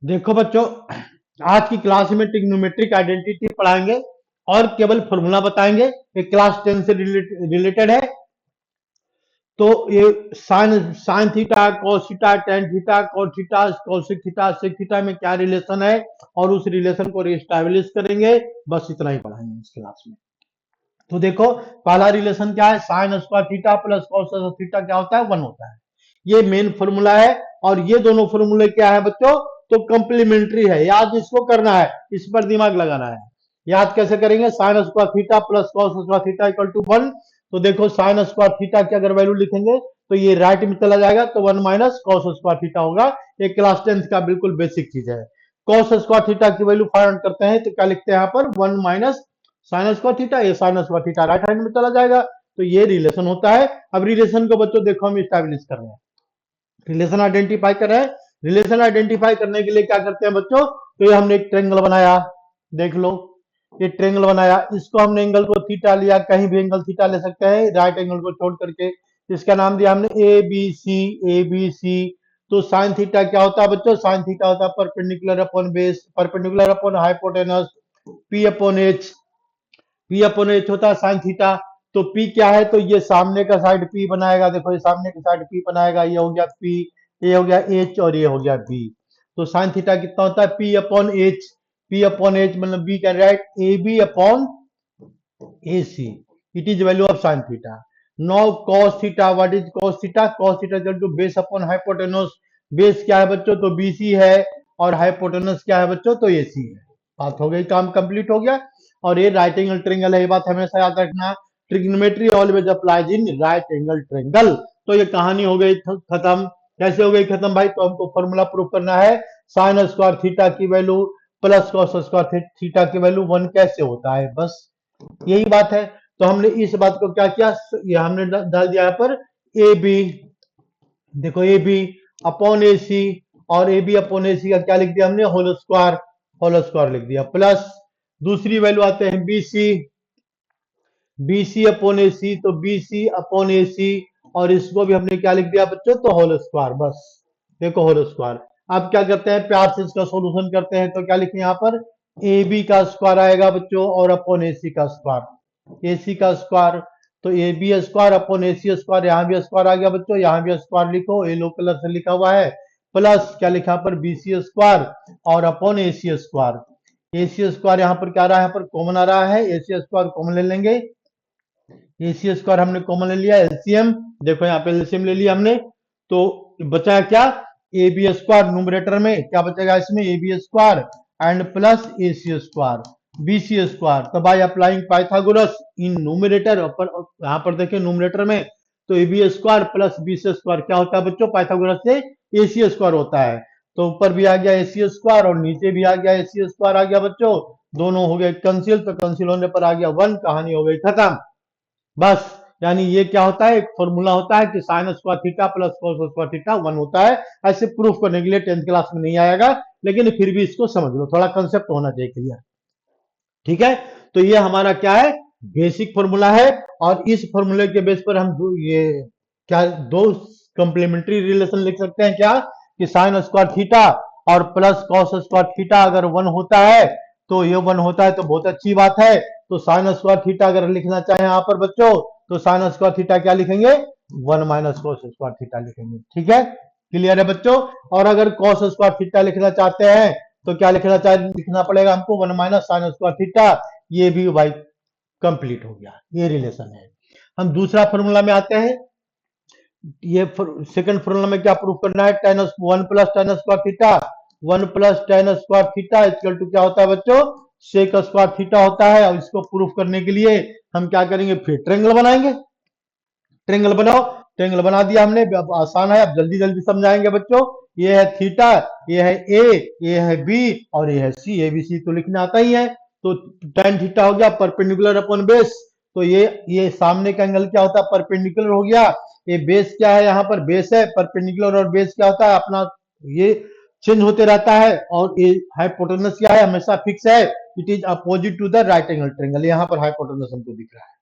देखो बच्चों, आज की क्लास में ट्रिग्नोमेट्रिक आइडेंटिटी पढ़ाएंगे और केवल फॉर्मूला बताएंगे। ये क्लास 10 से रिलेटेड है। तो ये sine sine theta, cos theta, tan theta, cot theta, cosec theta, sec theta में क्या रिलेशन है और उस रिलेशन को रिस्टैब्लिश करेंगे। बस इतना ही पढ़ाएंगे इस क्लास में। तो देखो, पहला रिलेशन क्या है, sign square theta plus cos theta क्या होता है, 1 होता है। ये मेन फॉर्मूला है। और ये दोनों फॉर्मूले क्या है बच्चों, तो कंप्लीमेंट्री है। याद इसको करना है, इस पर दिमाग लगाना है। याद कैसे करेंगे, sine square theta plus cos square theta equal to 1। तो देखो, साइन स्क्वायर थीटा की अगर वैल्यू लिखेंगे तो ये राइट में चला जाएगा, तो 1 माइनस कॉस स्क्वायर थीटा होगा। ये क्लास 10 का बिल्कुल बेसिक चीज है। कॉस स्क्वायर थीटा की वैल्यू फाइंड आउट करते हैं तो क्या लिखते हैं यहाँ पर, 1 माइनस साइन स्क्वायर थीटा। ये sign square theta right hand में चला जाएगा। तो ये रिलेशन होता है। अब रिलेशन को बच्चों देखो हम स्टैब्लिश कर रहे हैं, रिलेशन आइडेंटिफाई कर रहे हैं। रिलेशन आइडेंटिफाई करने के लिए क्या करते हैं बच्चों, तो ये हमने एक ट्रेंगल बनाया, देख लो ये ट्रेंगल बनाया। इसको हमने एंगल को थीटा लिया, कहीं भी एंगल थीटा ले सकते हैं राइट एंगल को छोड़ करके। इसका नाम दिया हमने ए बी सी, ए बी सी। तो साइन थीटा क्या होता है बच्चों, साइन थीटा होता है perpendicular upon base, perpendicular upon hypotenuse, P upon h. P upon H होता है साइन थीटा। तो पी क्या है, तो ये सामने का साइड पी बनाएगा। देखो ये सामने का साइड पी बनाएगा, ये हो गया पी, ये हो गया एच और ये हो गया बी। तो साइन थीटा कितना होता है, p upon h. P upon h मतलब we can write a B upon A c. It is value of sine theta. Now cos theta, what is cos theta, cos theta equal to base upon hypotenuse. Base क्या है बच्चों, तो BC है, और hypotenuse क्या है बच्चों, तो एसी है। बात हो गई, काम कंप्लीट हो गया। और ये राइट एंगल ट्रेंगल है, ये बात हमेशा याद रखना। Trigonometry always applies in right angle triangle. तो ये कहानी हो गई खत्म। कैसे हो गई खत्म भाई, तो हमको फॉर्मूला प्रूव करना है। साइन स्क्वायर थीटा की value plus cos square theta की वैल्यू 1 कैसे होता है, बस यही बात है। तो हमने इस बात को क्या किया, ये हमने डाल दिया यहाँ पर ए बी। देखो ए बी अपॉन ए सी, और ए बी अपॉन ए सी का क्या लिख दिया हमने, होल स्क्वायर। होल स्क्वायर लिख दिया, प्लस दूसरी वैल्यू आते हैं b c, b c upon ए सी। तो बी सी अपॉन ए सी, और इसको भी हमने क्या लिख दिया बच्चों, तो होल स्क्वायर। बस देखो होल स्क्वायर। अब क्या करते हैं, प्यार से इसका सॉल्यूशन करते हैं। तो क्या लिखें यहाँ पर, ए बी का स्क्वायर आएगा बच्चों, और अपॉन ए सी का स्क्वायर, ए सी का स्क्वायर। तो A B square upon A C square, यहाँ भी स्क्वायर आ गया बच्चों, यहाँ भी स्क्वायर लिखो, येलो कलर से लिखा हुआ है। प्लस क्या लिखा पर, बी सी स्क्वायर और अपॉन ए सी स्क्वायर। ए सी स्क्वायर यहाँ पर क्या आ रहा है, यहाँ पर कॉमन आ रहा है, ए सी स्क्वायर कॉमन ले लेंगे। ए सी स्क्वायर हमने कॉमन ले लिया, एलसीएम। देखो यहाँ पे एलसीएम ले लिया हमने। तो बचा क्या, ए बी स्क्वायर, न्यूमरेटर में क्या बचेगा इसमें, a B square and plus a C square, b c square. तो by applying Pythagoras in numerator, यहाँ पर देखिए न्यूमरेटर में, तो A B square plus b c square क्या होता है बच्चों, पाइथागोरस से ए सी स्क्वायर होता है। तो ऊपर भी आ गया ए सी स्क्वायर और नीचे भी आ गया ए सी स्क्वायर आ गया बच्चों। दोनों हो गए कैंसिल, तो कैंसिल होने पर आ गया 1, कहानी हो गई खत्म। बस यानी ये क्या होता है, एक फॉर्मूला होता है कि sign square theta plus cos square theta 1 होता है। ऐसे प्रूफ करने के लिए 10th क्लास में नहीं आएगा, लेकिन फिर भी इसको समझ लो, थोड़ा कंसेप्ट होना चाहिए क्लियर। ठीक है, तो ये हमारा क्या है, बेसिक फॉर्मूला है। और इस फॉर्मूले के बेस पर हम ये क्या, दो कंप्लीमेंट्री रिलेशन लिख सकते हैं क्या, कि साइन स्क्वायर थीटा और प्लस कॉस स्क्वायर थीटा अगर 1 होता है तो ये 1 होता है, तो बहुत अच्छी बात है। तो साइन स्क्वायर थीटा अगर लिखना चाहे यहाँ पर बच्चों, तो साइन स्क्वायर थीटा क्या लिखेंगे, 1 माइनस कॉस स्क्वायर थीटा लिखेंगे। ठीक है, क्लियर है बच्चों। और अगर कॉस स्क्वायर थीटा लिखना चाहते हैं तो क्या लिखना पड़ेगा हमको, 1 माइनस साइन स्क्वायर थीटा। ये भी भाई कंप्लीट हो गया, ये रिलेशन है। हम दूसरा फॉर्मूला में आते हैं। ये सेकंड फॉर्मूला में क्या प्रूफ करना है, tan 1 plus tan square theta, 1 plus tan square theta equal to क्या होता है बच्चों, सेक स्क्वायर थीटा होता है। और इसको प्रूफ करने के लिए हम क्या करेंगे, फिर ट्रेंगल बनाएंगे। ट्रेंगल बनाओ, ट्रेंगल बना दिया हमने, अब आसान है, अब जल्दी जल्दी समझाएंगे बच्चों। ये है थीटा, ये है ए, ये है बी, और ये है सी। ए बी सी तो लिखना आता ही है। तो टेन थीटा हो गया परपेंडिकुलर अपॉन बेस। तो ये सामने का एंगल क्या होता है, परपेंडिकुलर हो गया। ये बेस क्या है, यहाँ पर बेस है, परपेंडिकुलर और बेस क्या होता है अपना, ये चेंज होते रहता है। और ये हाइपोटेनस क्या है, हमेशा फिक्स है, it is opposite to the right angle triangle. यहाँ पर हाइपोटेनस हमको दिख रहा है।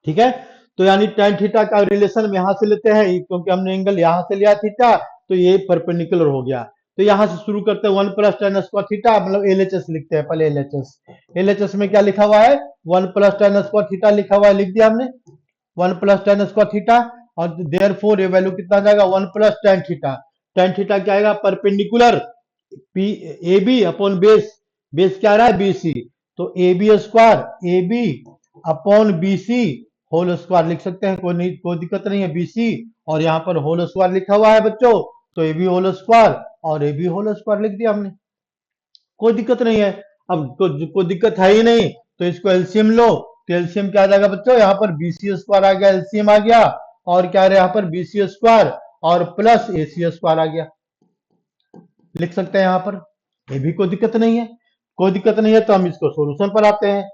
ठीक है, तो यानी tan थीटा का रिलेशन हम यहां से लेते हैं, क्योंकि हमने एंगल यहां से लिया थीटा, तो ये परपेंडिकुलर हो गया। तो यहां से शुरू करते हैं 1 प्लस टेन स्क्वायर थीटा, मतलब एलएचएस लिखते हैं पहले एलएचएस। एलएचएस में क्या लिखा हुआ है, 1 प्लस टेन स्क्वायर थीटा लिखा हुआ है, लिख दिया हमने 1 प्लस टेन स्क्वायर थीटा। और देयरफॉर ये वैल्यू कितना आ जाएगा, 1 plus tan theta. Tan theta क्या आएगा, perpendicular P A B upon base, base क्या आ रहा है बीसी, तो A B square A B upon BC whole square लिख सकते हैं, कोई दिक्कत नहीं है, बीसी और यहाँ पर होल स्क्वायर लिखा हुआ है बच्चों, तो ए बी होल स्क्वायर और ए बी होल स्क्वायर लिख दिया हमने, कोई दिक्कत नहीं है। अब कोई दिक्कत है ही नहीं, तो इसको एलसीएम लो, तो एलसीएम क्या आ जाएगा बच्चों, यहाँ पर बीसी स्क्वायर आ गया, एलसीएम आ गया, और क्या आ रहा है यहाँ पर बीसी स्क्वायर और प्लस एसी स्क्वायर आ गया, लिख सकते हैं यहाँ पर, ये भी कोई दिक्कत नहीं है। कोई दिक्कत नहीं है तो हम इसको सॉल्यूशन पर आते हैं।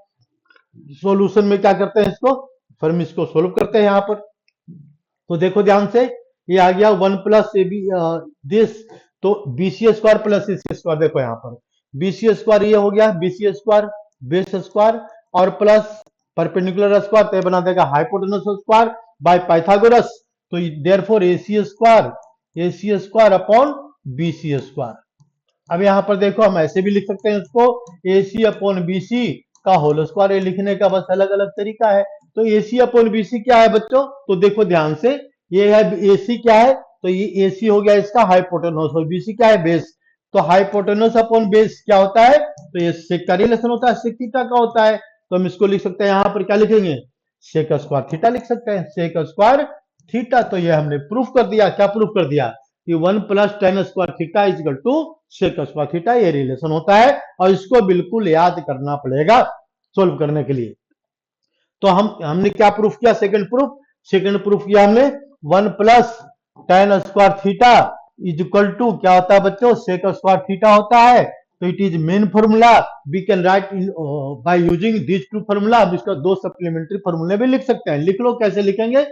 सॉल्यूशन में क्या करते हैं, इसको फिर हम इसको सोल्व करते हैं यहाँ पर। तो देखो ध्यान से, ये आ गया 1 प्लस ए बी दिस, तो BC square plus AC square, देखो यहाँ पर बीसी स्क्वायर ये हो गया, बीसी स्क्वायर बेस स्क्वायर और प्लस परपेंडिकुलर स्क्वायर, तो ये बना देगा हाइपोटेनस स्क्वायर बाय पाइथागोरस, तो therefore AC square upon BC square. अब यहाँ पर देखो हम ऐसे भी लिख सकते हैं इसको, AC अपॉन BC का होल स्क्वायर, ये लिखने का बस अलग अलग तरीका है। तो AC अपॉन BC क्या है बच्चों, तो देखो ध्यान से, ये है AC क्या है, तो ये AC हो गया इसका हाइपोटेनस और BC क्या है बेस, तो हाइपोटेनस अपॉन बेस क्या होता है, तो ये सेक का रिलेशन होता है, सेक थीटा का होता है, तो हम इसको लिख सकते हैं, यहाँ पर क्या लिखेंगे, सेक स्क्वायर थीटा लिख सकते हैं, सेक स्क्वायर थीटा। तो ये हमने प्रूफ कर दिया, क्या प्रूफ कर दिया कि 1 plus tan square theta is equal to sec square theta, ये रिलेशन होता है, और इसको बिल्कुल याद करना पड़ेगा सोल्व करने के लिए। तो हमने क्या प्रूफ किया, सेकंड प्रूफ किया हमने 1 plus tan square theta is equal to क्या होता है बच्चों, सेक स्क्वायर थीटा होता है। तो it is main formula, we can write by using this two formula. अब इसका दो सप्लीमेंट्री फॉर्मूले भी लिख सकते हैं, लिख लो कैसे लिखेंगे,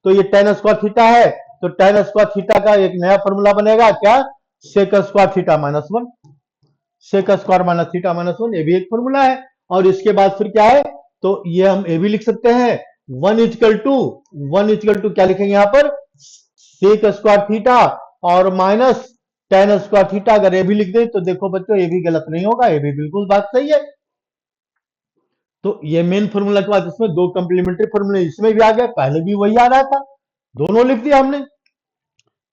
तो ये टेन स्क्वायर थीटा है, तो टेन स्क्वायर थीटा का एक नया फॉर्मूला बनेगा क्या, sec square theta minus 1, sec square minus theta minus 1, ये भी एक फॉर्मूला है। और इसके बाद फिर क्या है, तो ये हम ये भी लिख सकते हैं, 1 इक्वल टू क्या लिखेंगे यहाँ पर, सेक स्क्वायर थीटा और माइनस टेन स्क्वायर थीटा, अगर ये भी लिख दे तो देखो बच्चों ये भी गलत नहीं होगा, ये भी बिल्कुल बात सही है। तो ये मेन फॉर्मूला के बाद इसमें दो कंप्लीमेंट्री फॉर्मूले इसमें भी आ गए, पहले भी वही आ रहा था, दोनों लिख दिया हमने।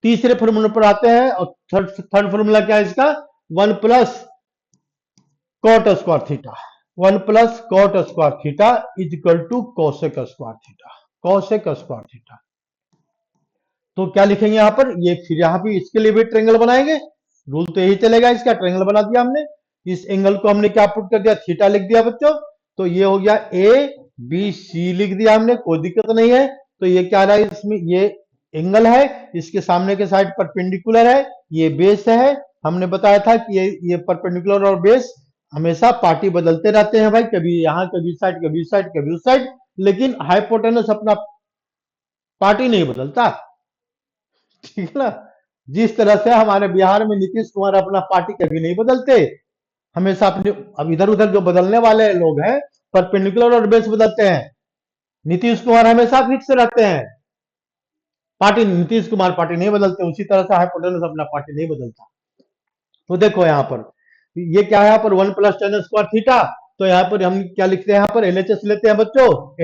तीसरे फॉर्मूले पर आते हैं, और थर्ड फॉर्मूला क्या है इसका, 1 plus cot square theta, 1 plus cot square theta is equal to cosec square theta, cosec square theta. तो क्या लिखेंगे यहाँ पर, ये फिर यहाँ भी इसके लिए भी ट्रायंगल बनाएंगे, रूल तो यही चलेगा, इसका ट्रायंगल बना दिया हमने, इस एंगल को हमने क्या पुट कर दिया, थीटा लिख दिया बच्चों। तो ये हो गया ABC लिख दिया हमने, कोई दिक्कत नहीं है। तो ये क्या रहा है, इसमें ये एंगल है, इसके सामने के साइड परपेंडिकुलर है, ये बेस है। हमने बताया था कि ये परपेंडिकुलर और बेस हमेशा पार्टी बदलते रहते हैं भाई, कभी यहाँ कभी साइड कभी साइड कभी उस साइड, लेकिन हाइपोटेनस अपना पार्टी नहीं बदलता, ठीक है ना। जिस तरह से हमारे बिहार में नीतीश कुमार अपना पार्टी कभी नहीं बदलते, हमेशा अपने, अब इधर उधर जो बदलने वाले लोग हैं परपेंडिकुलर और बेस बदलते हैं, नीतीश कुमार हमेशा फिक्स रहते हैं पार्टी, नीतीश कुमार पार्टी नहीं बदलते, उसी तरह से हाइपोटेनस अपना पार्टी नहीं बदलता। तो देखो यहाँ पर ये क्या है, यहाँ पर 1 प्लस टेन स्क्वायर थीटा, तो यहाँ पर हम क्या लिखते हैं, यहाँ पर एलएचएस लेते हैं बच्चों,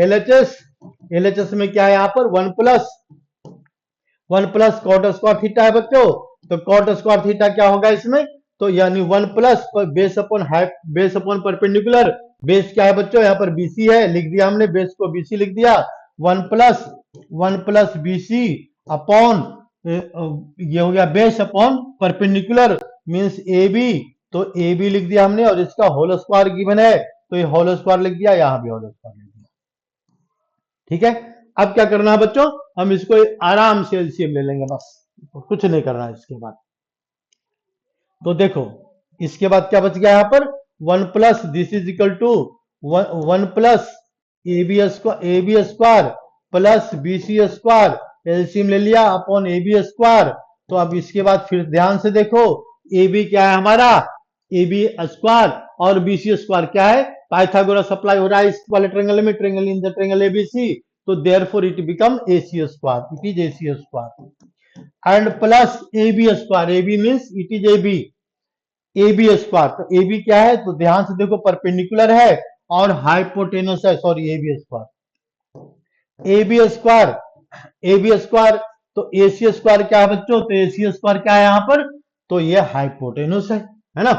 एलएचएस में क्या है, यहाँ पर 1 प्लस कॉट स्क्वायर थीटा है बच्चों। तो कॉट स्क्वायर थीटा क्या होगा इसमें, तो यानी 1 plus base upon perpendicular, base क्या है बच्चों, यहाँ पर बीसी है, लिख दिया हमने, बेस को बीसी लिख दिया, 1 प्लस बीसी अपॉन ये हो गया base upon perpendicular means A B, तो ए बी लिख दिया हमने, और इसका होल स्क्वायर गिवन है, तो ये होल स्क्वायर लिख दिया, यहां भी होल स्क्वायर लिख दिया, ठीक है। अब क्या करना है बच्चों, हम इसको आराम से एलसीएम ले लेंगे, बस कुछ नहीं करना है इसके बाद। तो देखो इसके बाद क्या बच गया यहाँ पर, 1 plus this is equal to 1 plus A B square plus BC square, LCM ले लिया अपॉन ए बी स्क्वायर। तो अब इसके बाद फिर ध्यान से देखो, ए बी क्या है हमारा, ए बी स्क्वायर, और बीसी स्क्वायर क्या है, पाइथागोरस अप्लाई हो रहा है इस वाले ट्रायंगल में, triangle in the triangle ABC, तो therefore it become AC square, it is AC square. And plus A B square, A b means it is A B square. तो ए बी क्या है, तो ध्यान से देखो परपेंडिकुलर है और हाइपोटेनस है, sorry A B square, A B square, A B square. तो ए सी स्क्वायर क्या है बच्चों, तो ए सी स्क्वायर क्या है यहाँ पर, तो ये हाइपोटेनस है ना।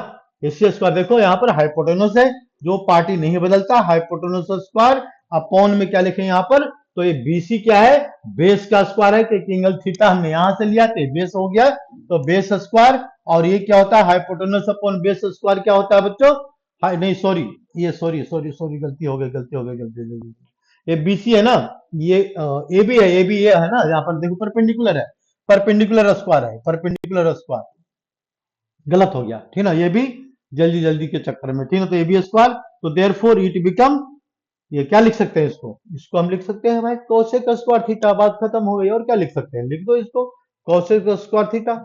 ए सी स्क्वायर देखो यहाँ पर हाइपोटेनस है, जो पार्टी नहीं बदलता, हाइपोटेनस स्क्वायर अपॉन में क्या लिखे यहाँ पर, तो ये बीसी क्या है, बेस का स्क्वायर है, क्योंकि एंगल थीटा हमने यहां से लिया तो बेस हो गया, तो बेस स्क्वायर। और ये क्या होता है, हाइपोटेनस अपॉन बेस स्क्वायर क्या होता है बच्चों, नहीं सॉरी, ये सॉरी सॉरी सॉरी गलती हो गई, गलती, ये बीसी है ना, ये ए बी है, ए बी ये है ना, यहाँ पर देखो परपेंडिकुलर है, परपेंडिकुलर स्क्वायर है, परपेंडिकुलर स्क्वायर, गलत हो गया, ठीक ना, ये भी जल्दी जल्दी के चक्कर में, ठीक है। तो ए बी स्क्वायर, तो देयरफॉर इट बिकम, ये क्या लिख सकते हैं इसको, इसको हम लिख सकते हैं भाई कोसेक स्क्वायर थीटा, बात खत्म हो गई। और क्या लिख सकते हैं, लिख दो इसको कोसेक स्क्वायर थीटा,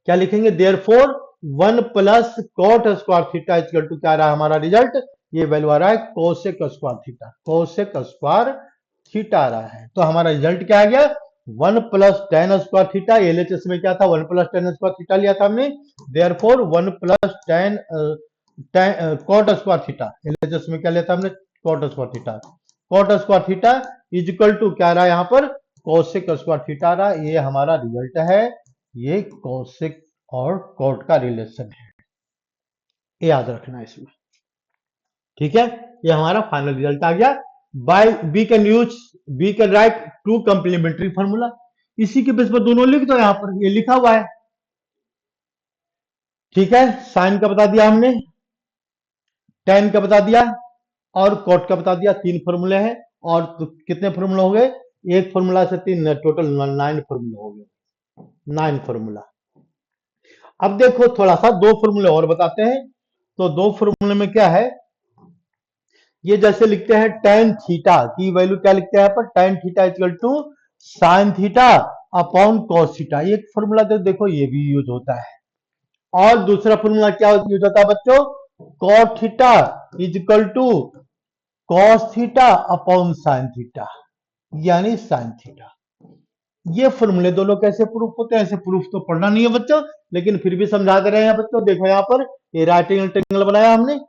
क्या लिखेंगे, therefore 1 plus cot square theta equal to क्या रहा हमारा रिजल्ट, ये वैल्यू आ रहा है cosec square theta, cosec square theta आ रहा है। तो हमारा रिजल्ट क्या आ गया, 1 plus tan square theta, LHS में क्या था 1 प्लस टेन स्क्वायर थीटा लिया था हमने, therefore 1 plus tan cot square theta, LHS में क्या लिया था हमने, cot square theta, cot square theta is equal to क्या रहा है यहाँ पर, कोसेक स्क्वायर थीटा रहा। ये हमारा रिजल्ट है, ये कोसेक और कॉट का रिलेशन है, ये याद रखना इसमें, ठीक है। ये हमारा फाइनल रिजल्ट आ गया। By we can write two complementary formula, इसी के बेस पर दोनों लिख दो, यहां पर ये लिखा हुआ है, ठीक है। साइन का बता दिया हमने, टेन का बता दिया और कॉट का बता दिया, तीन फॉर्मूले हैं। और तो कितने फॉर्मूला हो गए, एक फॉर्मूला से तीन, टोटल 9 फॉर्मूला हो गए, 9 फॉर्मूला। अब देखो थोड़ा सा दो फॉर्मूले और बताते हैं। तो दो फॉर्मूले में क्या है, ये जैसे लिखते हैं टेन थीटा की वैल्यू क्या लिखते हैं यहाँ पर, tan theta equal to sine theta upon cos theta, एक फॉर्मूला तो देखो ये भी यूज होता है। और दूसरा फॉर्मूला क्या यूज होता है बच्चों, cot theta is equal to cos theta upon sine theta, यानी साइन थीटा। ये फॉर्मूले दोनों कैसे प्रूफ होते हैं, ऐसे प्रूफ तो पढ़ना नहीं है बच्चों, लेकिन फिर भी समझा दे रहे हैं बच्चों। देखो यहाँ पर ये राइट एंगल ट्रायंगल बनाया हमने,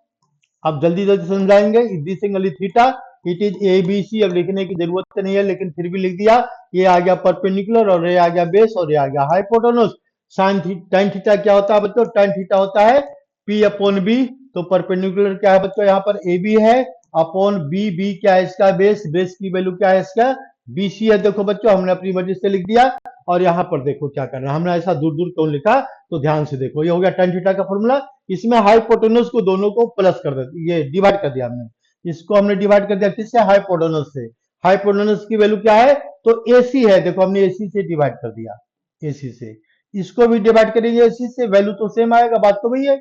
अब जल्दी जल्दी समझाएंगे। This angle is theta, it is A B C, अब लिखने की जरूरत नहीं है लेकिन फिर भी लिख दिया। ये आ गया परपेंडिकुलर और ये आ गया बेस और ये आ गया हाइपोटेन्यूज। साइन टेन थीटा क्या होता है बच्चों, टेन थीटा होता है पी अपॉन बी। तो परपेंडिकुलर क्या है बच्चों, यहाँ पर ए बी है अपॉन बी, बी क्या है इसका बेस, बेस की वैल्यू क्या है इसका बी सी है। देखो बच्चों हमने अपनी मर्जी से लिख दिया। और यहाँ पर देखो क्या करना, हमने ऐसा दूर दूर क्यों लिखा, तो ध्यान से देखो, ये हो गया टेन थीटा का फॉर्मूला। इसमें हाइपोटेन्यूज को दोनों को प्लस कर देते, ये डिवाइड कर दिया हमने, इसको हमने डिवाइड कर दिया किससे, हाइपोटेन्यूज से। हाइपोटेन्यूज की वैल्यू क्या है, तो एसी है, देखो हमने एसी से डिवाइड कर दिया, एसी से। इसको भी डिवाइड करेंगे एसी से, वैल्यू तो सेम आएगा, बात तो वही है।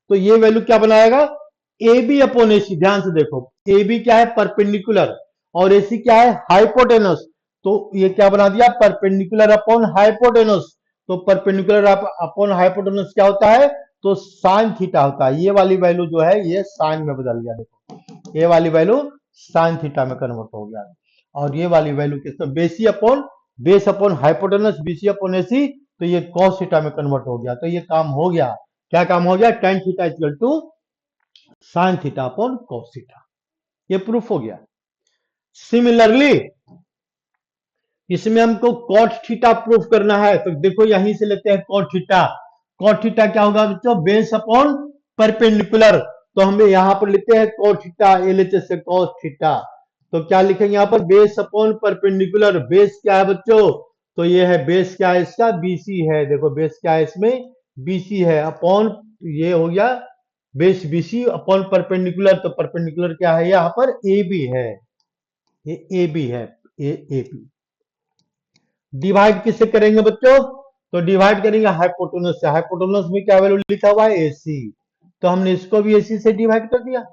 तो ये वैल्यू क्या बनाएगा, ए बी अपॉन एसी, ध्यान से देखो, ए बी क्या है परपेंडिकुलर और एसी क्या है हाइपोटेनस। तो ये क्या बना दिया, परपेंडिकुलर अपॉन हाइपोटेनस। तो परपेंडिकुलर अपॉन हाइपोटेनस क्या होता है, तो साइन थीटा होता है। ये वाली वैल्यू जो है ये साइन में बदल गया, देखो ये वाली वैल्यू साइन थीटा में कन्वर्ट हो गया। और ये वाली वैल्यू किस, बेसी upon base upon hypotenuse, BC upon AC, तो ये कॉस थीटा में कन्वर्ट हो गया। तो ये काम हो गया, क्या काम हो गया, tan theta equal to sine theta upon cos theta, ये प्रूफ हो गया। सिमिलरली इसमें हमको कॉट थीटा प्रूफ करना है, तो देखो यहीं से लेते हैं कॉट थीटा। कॉट थीटा क्या होगा बच्चों, बेस अपॉन परपेंडिकुलर। तो हमें यहां पर लेते हैं कॉट थीटा, एलएचएस से कॉस थीटा। तो क्या लिखेंगे यहाँ पर, बेस अपॉन परपेंडिकुलर, बेस क्या है बच्चों, तो ये है बेस क्या है इसका बीसी है, देखो बेस क्या है इसमें बीसी है, अपॉन ये हो गया बेस बीसी अपॉन परपेंडिकुलर। तो परपेंडिकुलर क्या है यहाँ पर ए बी है, ये ए बी है, ए बी। डिवाइड किससे करेंगे बच्चों, तो डिवाइड करेंगे हाइपोटेनस से। हाइपोटेनस में क्या वैल्यू लिखा हुआ है एसी, तो हमने इसको भी एसी से डिवाइड कर दिया,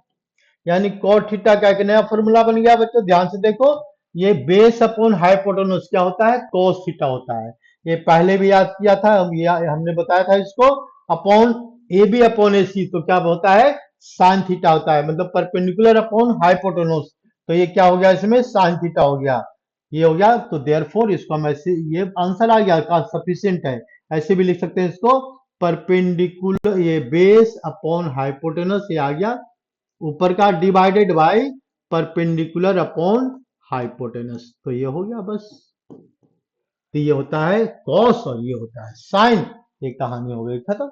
यानी कॉट थीटा का एक नया फॉर्मूला बन गया बच्चों। ध्यान से देखो, ये बेस अपॉन हाइपोटेनस क्या होता है, कोस थीटा होता है। ये पहले भी याद किया था, हमने बताया था इसको, upon A B upon AC, तो क्या होता है साइन थीटा होता है, मतलब परपेंडिकुलर अपॉन हाइपोटेनस। तो ये क्या हो गया इसमें साइन थीटा हो गया, ये हो गया। तो देयरफॉर इसको हम ऐसे, ये आंसर आ गया का सफिशिएंट है, ऐसे भी लिख सकते हैं इसको, परपेंडिकुलर ये बेस अपॉन हाइपोटेनस, ये आ गया ऊपर का, divided by perpendicular upon hypotenuse. तो ये हो गया बस। तो ये होता है कॉस और ये होता है साइन। ये कहानी हो गई खत्म।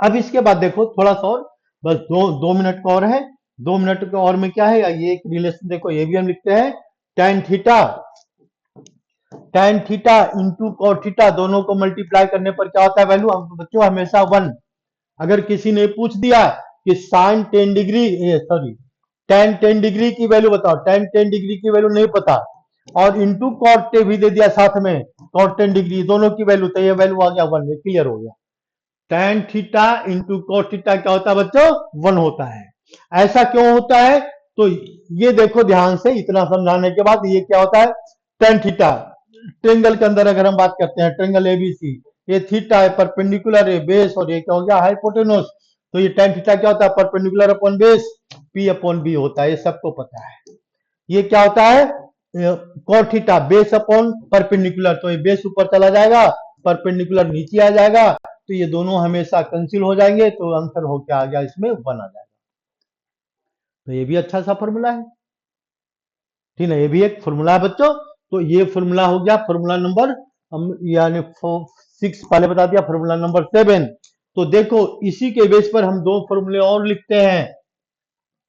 अब इसके बाद देखो थोड़ा सा और, बस 2 मिनट का और है। 2 मिनट का और में क्या है, ये एक रिलेशन देखो, ये भी हम लिखते हैं tan theta, tan theta into cot theta, दोनों को मल्टीप्लाई करने पर क्या होता है वैल्यू, हम बच्चों हमेशा 1। अगर किसी ने पूछ दिया कि sine 10 degree, sorry tan 10 degree की वैल्यू बताओ, tan 10 डिग्री की वैल्यू नहीं पता, और इंटू cot भी दे दिया साथ में, cot 10 डिग्री, दोनों की वैल्यू, तो ये वैल्यू आ गया 1, ये क्लियर हो गया। tan theta into cot theta क्या होता है बच्चों, 1 होता है। ऐसा क्यों होता है, तो ये देखो ध्यान से, इतना समझाने के बाद ये क्या होता है, tan थीटा, ट्रेंगल के अंदर अगर हम बात करते हैं, ट्रेंगल एबीसी, ये थीटा है, परपेंडिकुलर है बेस, और ये क्या हो गया हाइपोटेनस। तो ये tan थीटा क्या होता है, perpendicular upon base, p upon B होता है, ये सबको पता है। ये क्या होता है, cot theta base upon perpendicular, तो ये बेस ऊपर चला जाएगा, परपेंडिकुलर नीचे आ जाएगा, तो ये दोनों हमेशा कैंसिल हो जाएंगे, तो आंसर हो क्या आ गया इसमें 1 आ जाएगा। तो ये भी अच्छा सा फॉर्मूला है, ठीक है, ये भी एक फॉर्मूला है बच्चों। तो ये फॉर्मूला हो गया फॉर्मूला नंबर, हम यानी 6 पहले बता दिया, फॉर्मूला नंबर 7। तो देखो इसी के बेस पर हम 2 फॉर्मूले और लिखते हैं।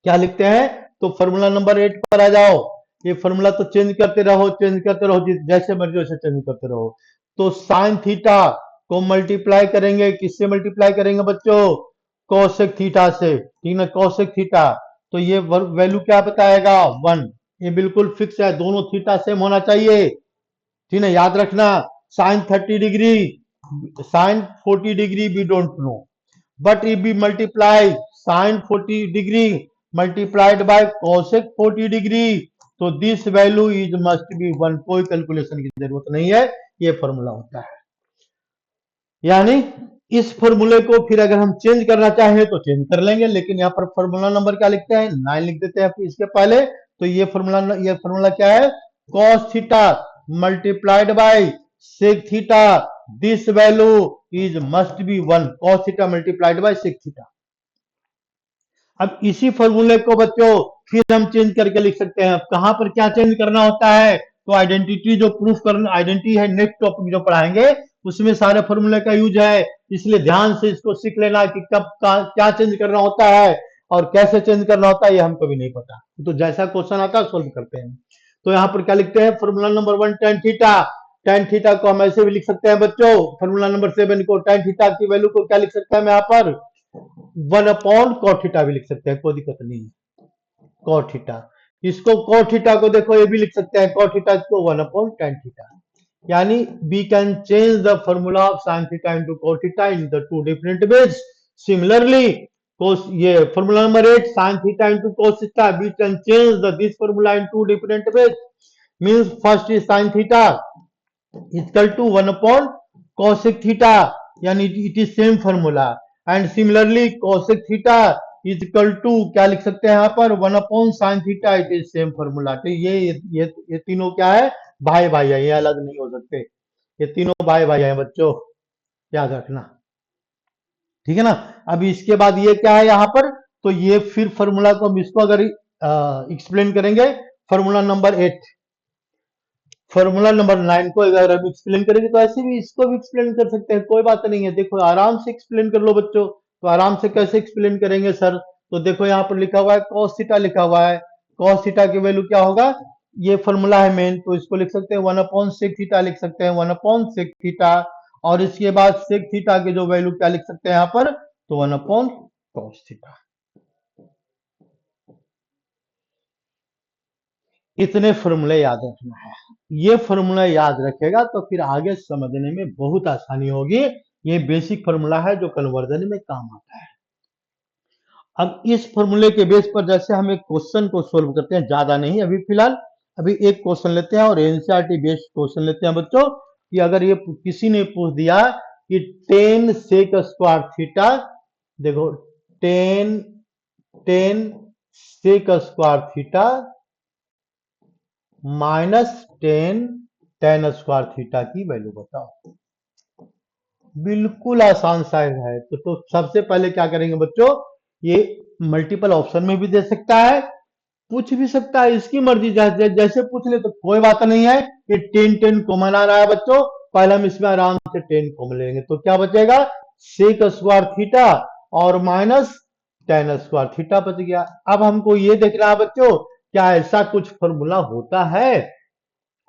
क्या लिखते हैं, तो फॉर्मूला नंबर 8 पर आ जाओ। ये फॉर्मूला तो चेंज करते रहो, चेंज करते रहो, जैसे मर्जी वैसे चेंज करते रहो। तो साइन थीटा को मल्टीप्लाई करेंगे, किससे मल्टीप्लाई करेंगे बच्चों, कोसेक थीटा से, ठीक है, कोसेक थीटा। तो ये वैल्यू क्या बताएगा 1, ये बिल्कुल फिक्स है, दोनों थीटा सेम होना चाहिए, ठीक है, याद रखना। Sine 30 degree, sine 40 degree we don't know, but if we multiply sine 40 degree multiplied by cosec 40 degree, तो this value is must be 1, कोई कैलकुलेशन की जरूरत नहीं है, ये फॉर्मूला होता है। यानी इस फॉर्मूले को फिर अगर हम चेंज करना चाहें तो चेंज कर लेंगे, लेकिन यहाँ पर फॉर्मूला नंबर क्या लिखते हैं, 9 लिख देते हैं इसके पहले। तो ये फॉर्मूला क्या है, cos theta multiplied by sec theta, this value is must be 1, cos theta multiplied by sec theta. अब इसी फॉर्मूले को बच्चों फिर हम चेंज करके लिख सकते हैं। अब कहां पर क्या चेंज करना होता है, तो आइडेंटिटी जो प्रूफ करना, आइडेंटिटी है नेक्स्ट टॉपिक जो पढ़ाएंगे उसमें सारे फॉर्मूले का यूज है, इसलिए ध्यान से इसको सीख लेना कि कब क्या चेंज करना होता है और कैसे चेंज करना होता है, ये हमको भी नहीं पता, तो जैसा क्वेश्चन आता है सोल्व करते हैं। तो यहाँ पर क्या लिखते हैं, formula number 1 tan theta, tan theta को हम ऐसे भी लिख सकते हैं बच्चों, फॉर्मूला नंबर 7 को tan थीटा की वैल्यू को क्या लिख सकते हैं हम यहाँ पर 1 अपॉन cot थीटा भी लिख सकते हैं, कोई दिक्कत नहीं है, cot थीटा। इसको cot थीटा को देखो ये भी लिख सकते हैं, cot थीटा को 1 अपॉन tan थीटा। यानी we can change the formula of sin theta into cot theta in the 2 different ways. Similarly, cos ये formula number 8 sin theta into cos theta, we can change this formula in 2 different ways. Means first is sin theta equal to 1 upon cosec theta, यानी it is same formula, and similarly cosec theta is equal to क्या लिख सकते हैं यहाँ पर 1 upon sin theta, it is same formula। तो ये तीनों क्या है, भाई भाई है, ये अलग नहीं हो सकते, ये तीनों भाई भाई हैं बच्चों, याद रखना, ठीक है ना। अभी इसके बाद ये क्या है यहाँ पर, तो ये फिर फॉर्मूला को हम इसको अगर एक्सप्लेन करेंगे, फॉर्मूला नंबर 8, फॉर्मूला नंबर 9 को अगर हम एक्सप्लेन करेंगे तो ऐसे भी इसको भी एक्सप्लेन कर सकते हैं, कोई बात नहीं है। देखो आराम से एक्सप्लेन कर लो बच्चों। तो आराम से कैसे एक्सप्लेन करेंगे सर, तो देखो यहाँ पर लिखा हुआ है cos थीटा लिखा हुआ है, cos थीटा की वैल्यू क्या होगा, ये फॉर्मूला है मेन, तो इसको लिख सकते हैं 1 अपॉन sec थीटा, लिख सकते हैं 1 अपॉन sec थीटा, और इसके बाद sec थीटा की जो वैल्यू क्या लिख सकते हैं यहाँ पर, तो 1 अपॉन cos थीटा। इतने फॉर्मूले याद रखना है, ये फॉर्मूला याद रखेगा तो फिर आगे समझने में बहुत आसानी होगी। ये बेसिक फॉर्मूला है जो कन्वर्जन में काम आता है। अब इस फॉर्मूले के बेस पर जैसे हम एक क्वेश्चन को सोल्व करते हैं, ज्यादा नहीं अभी फिलहाल, अभी एक क्वेश्चन लेते हैं और एनसीईआरटी बेस्ड क्वेश्चन लेते हैं बच्चों, कि अगर ये किसी ने पूछ दिया कि टेन सेक स्क्वायर थीटा, देखो tan 10 sec square theta -10 tan square theta की वैल्यू बताओ। बिल्कुल आसान सा है। तो सबसे पहले क्या करेंगे बच्चों, ये मल्टीपल ऑप्शन में भी दे सकता है, पूछ भी सकता है, इसकी मर्जी, जैसे पूछ ले तो कोई बात नहीं है। ये 10 कॉमन आ रहा है बच्चों, पहले हम इसमें आराम से 10 कॉमन लेंगे तो क्या बचेगा, सेक स्क्वायर थीटा और -10 स्क्वायर थीटा बच गया। अब हमको ये देखना है बच्चों, क्या ऐसा कुछ फॉर्मूला होता है,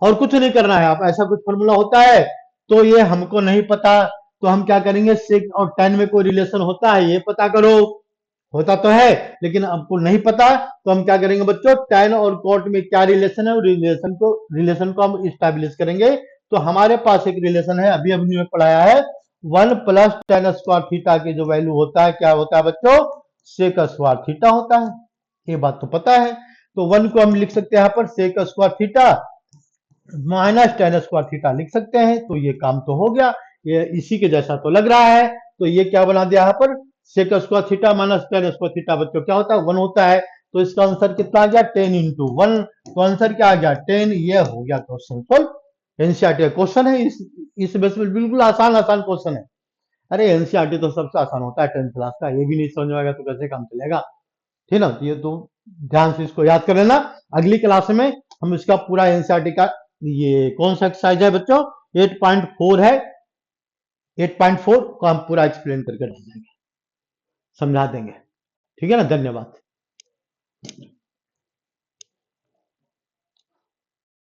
और कुछ नहीं करना है। आप ऐसा कुछ फॉर्मूला होता है तो ये हमको नहीं पता, तो हम क्या करेंगे, सेक और टेन में कोई रिलेशन होता है ये पता करो। होता तो है लेकिन आपको नहीं पता, तो हम क्या करेंगे बच्चों, टेन और कोट में क्या रिलेशन है, रिलेशन को हम स्टैब्लिश करेंगे। तो हमारे पास एक रिलेशन है, अभी हमने पढ़ाया है, 1 + tan स्क्वायर थीटा की जो वैल्यू होता है क्या होता है बच्चों, सेक स्क्वायर थीटा होता है। ये बात तो पता है। तो 1 को हम लिख सकते हैं यहाँ पर sec square theta -10 square theta लिख सकते हैं। तो ये काम तो हो गया, ये इसी के जैसा तो लग रहा है। तो ये क्या बना दिया यहाँ पर, sec square theta -10 square theta बच्चों क्या होता है, 1 होता है। तो इसका आंसर कितना आ गया, 10 × 1। तो आंसर क्या आ गया, 10। ये हो गया क्वेश्चन सोल्व। एनसीईआरटी का क्वेश्चन है, इस बेस में बिल्कुल आसान आसान क्वेश्चन है। अरे एनसीईआरटी तो सबसे आसान होता है 10th क्लास का, ये भी नहीं समझ में आएगा तो कैसे काम चलेगा। ठीक ना, ये तो ध्यान से इसको याद कर लेना। अगली क्लास में हम इसका पूरा एनसीईआरटी का, ये कौन सा एक्सरसाइज है बच्चों, 8.4 है, 8.4 को हम पूरा एक्सप्लेन करके दे देंगे, समझा देंगे। ठीक है ना, धन्यवाद।